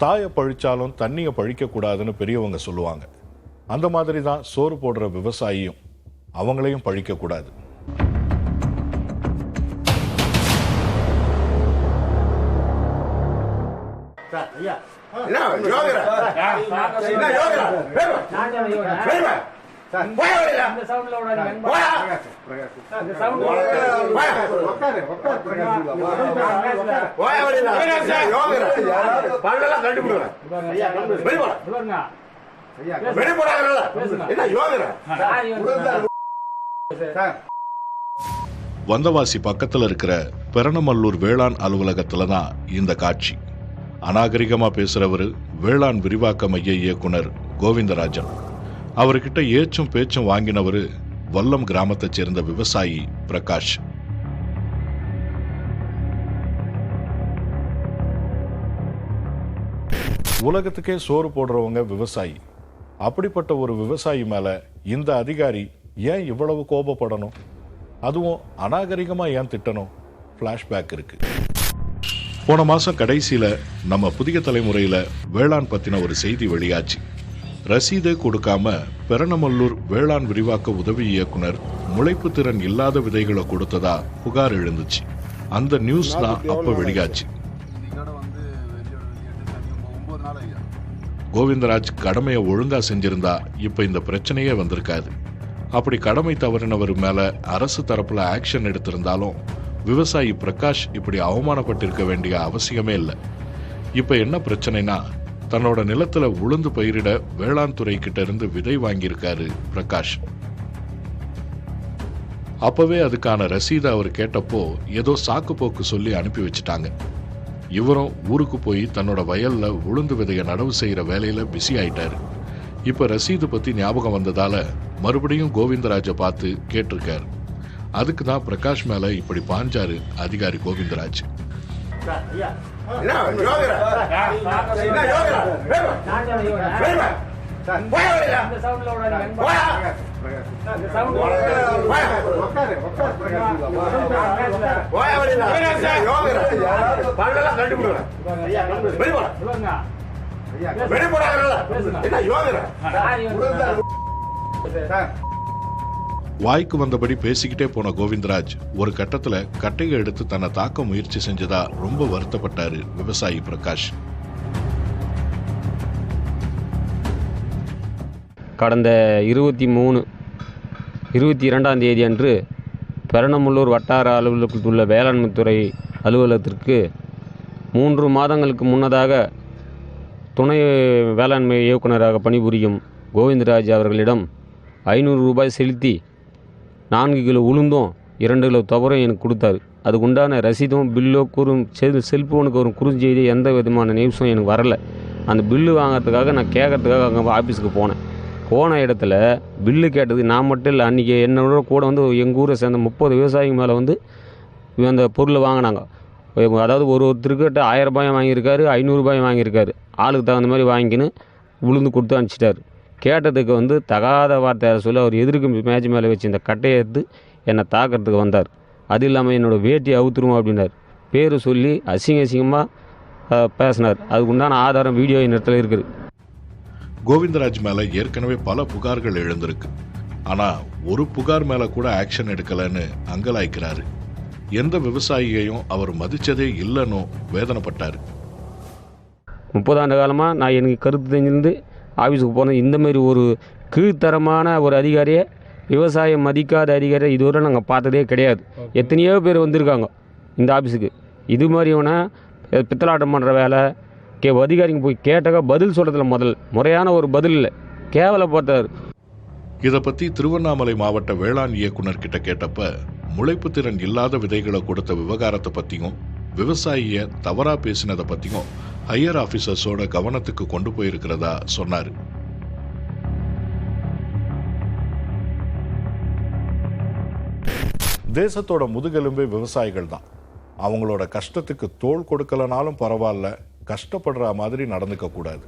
தாயை பழிச்சாலும் தண்ணியை பழிக்கக்கூடாதுன்னு பெரியவங்க சொல்லுவாங்க. அந்த மாதிரி தான் சோறு போடுற விவசாயியும் அவங்களையும் பழிக்கக்கூடாது. வந்தவாசி பக்கத்துல இருக்கிற பெரணமல்லூர் வேளாண் அலுவலகத்துல தான் இந்த காட்சி. அநாகரிகமா பேசுறவரு வேளாண் விரிவாக்க மைய இயக்குனர் கோவிந்தராஜன். அவர்கிட்ட ஏச்சும் பேச்சும் வாங்கினவரு வல்லம் கிராமத்தை சேர்ந்த விவசாயி பிரகாஷ். உலகத்துக்கே சோறு போடுறவங்க விவசாயி. அப்படிப்பட்ட ஒரு விவசாயி மேல இந்த அதிகாரி ஏன் இவ்வளவு கோபப்படணும்? அதுவும் அநாகரிகமா ஏன் திட்டணும்? பிளாஷ்பேக் இருக்கு. போன மாசம் கடைசியில நம்ம புதிய தலைமுறையில வேளாண் பத்தின ஒரு செய்தி வெளியாச்சு. ரசீதே கொடுக்காம பெரணமல்லூர் வேளாண் விரிவாக்க உதவி இயக்குனர் முளைப்பு திறன் இல்லாத விதைகளை கொடுத்ததா புகார் எழுந்துச்சு. அந்த நியூஸ் தான் அப்ப வெளியாச்சு. கோவிந்தராஜ் கடமையை ஒழுங்கா செஞ்சிருந்தா இப்ப இந்த பிரச்சனையே வந்திருக்காது. அப்படி கடமை தவறினவர் மேல அரசு தரப்புல ஆக்ஷன் எடுத்திருந்தாலும் விவசாயி பிரகாஷ் இப்படி அவமானப்பட்டிருக்க வேண்டிய அவசியமே இல்லை. இப்ப என்ன பிரச்சனைனா, தன்னோட நிலத்துல உளுந்து பயிரிட வேளாண் துறை கிட்ட இருந்து விதை வாங்கியிருக்காரு பிரகாஷ். அப்பவே அதுக்கான ரசீதை அவர் கேட்டப்போ ஏதோ சாக்கு போக்கு சொல்லி அனுப்பி வச்சுட்டாங்க. இவரும் ஊருக்கு போய் தன்னோட வயல்ல உளுந்து விதைய நடவு செய்யற வேலையில பிஸி ஆயிட்டாரு. இப்ப ரசீது பத்தி ஞாபகம் வந்ததால மறுபடியும் கோவிந்தராஜை பார்த்து கேட்டிருக்காரு. அதுக்கு தான் பிரகாஷ் மேல இப்படி பாஞ்சாரு அதிகாரி கோவிந்தராஜ். வாய்க்கு வந்தபடி பேசிக்கிட்டே போன கோவிந்தராஜ் ஒரு கட்டத்துல கட்டையை எடுத்து தன்னை தாக்க முயற்சி செஞ்சதா ரொம்ப வருத்தப்பட்டாரு விவசாயி பிரகாஷ். கடந்த 22ஆம் தேதி அன்று பெரணமல்லூர் வட்டார அலுவலகத்தில் உள்ள வேளாண்மை துறை அலுவலகத்திற்கு 3 மாதங்களுக்கு முன்னதாக துணை வேளாண்மை இயக்குநராக பணிபுரியும் கோவிந்தராஜ் அவர்களிடம் 500 ரூபாய் செலுத்தி 4 கிலோ உளுந்தும் 2 கிலோ துவரம் எனக்கு கொடுத்தாரு. அதுக்கு உண்டான ரசீதும் பில்லோ செல்ஃபோனுக்கு ஒரு குறுஞ்செய்தி எந்த விதமான நியூஸும் எனக்கு வரலை. அந்த பில்லு வாங்கிறதுக்காக நான் கேட்கறதுக்காக அங்கே ஆஃபீஸுக்கு போன இடத்துல பில்லு கேட்டது நான் மட்டும் இல்லை, அன்றைக்கி என்னோட கூட வந்து எங்கள் ஊரை சேர்ந்த 30 விவசாயிங்க மேலே வந்து அந்த பொருளை வாங்கினாங்க. அதாவது ஒருத்தருக்கிட்ட 1000 ரூபாய் வாங்கியிருக்காரு, 500 ரூபாய் வாங்கியிருக்காரு. ஆளுக்கு தகுந்த மாதிரி வாங்கிக்கின்னு உளுந்து கொடுத்து அனுப்பிச்சிட்டாரு. கேட்டதுக்கு வந்து தகாத வார்த்தையை சொல்லி அவர் எதிர்க்கு மேட்ச் மேலே வச்சு இந்த கட்டையை எடுத்து என்னை தாக்கிறதுக்கு வந்தார். அது இல்லாமல் என்னோடய வேட்டி அவுத்துருவோம் அப்படின்னார். பேர் சொல்லி அசிங்கமாக பேசினார். அதுக்கு உண்டான ஆதாரம் வீடியோ இடத்துல இருக்குது. கோவிந்தராஜ் மேல ஏற்கனவே பல புகார்கள் எழுந்திருக்கு. ஆனா ஒரு புகார் மேல கூட ஆக்ஷன் எடுக்கலன்னு அங்கலாய்க்கிறாரு. எந்த விவசாயியையும் அவர் மதிச்சதே இல்லைன்னு வேதனைப்பட்டாரு. 30 ஆண்டு காலமாக நான் எனக்கு கருத்து தெரிஞ்சிருந்து ஆஃபீஸுக்கு போனேன். இந்தமாரி ஒரு கீழ்த்தரமான ஒரு அதிகாரியை, விவசாயம் மதிக்காத அதிகாரியை இதுவரை நாங்கள் பார்த்ததே கிடையாது. எத்தனையோ பேர் வந்திருக்காங்க இந்த ஆஃபீஸுக்கு. இது மாதிரியான பித்தலாட்டம் பண்ணுற வேலை அதிகாரிங்க போய் கேட்டாக்க பதில் சொல்கிறதுல முறையான ஒரு பதில் இல்லை, கேவலப்பட்டார். இதை பற்றி திருவண்ணாமலை மாவட்ட வேளாண் இயக்குனர் கிட்ட கேட்டப்ப முளைப்பு திறன் இல்லாத விதைகளை கொடுத்த விவகாரத்தை பற்றியும் விவசாயிய தவறா பேசினதை பற்றியும் ஹையர் ஆஃபீஸர்ஸோட கவனத்துக்கு கொண்டு போயிருக்கிறதா சொன்னார். தேசத்தோட முதுகெலும்பே விவசாயிகள் தான். அவங்களோட கஷ்டத்துக்கு தோள் கொடுக்கலனாலும் பரவாயில்ல, கஷ்டப்படுற மாதிரி நடந்துக்க கூடாது.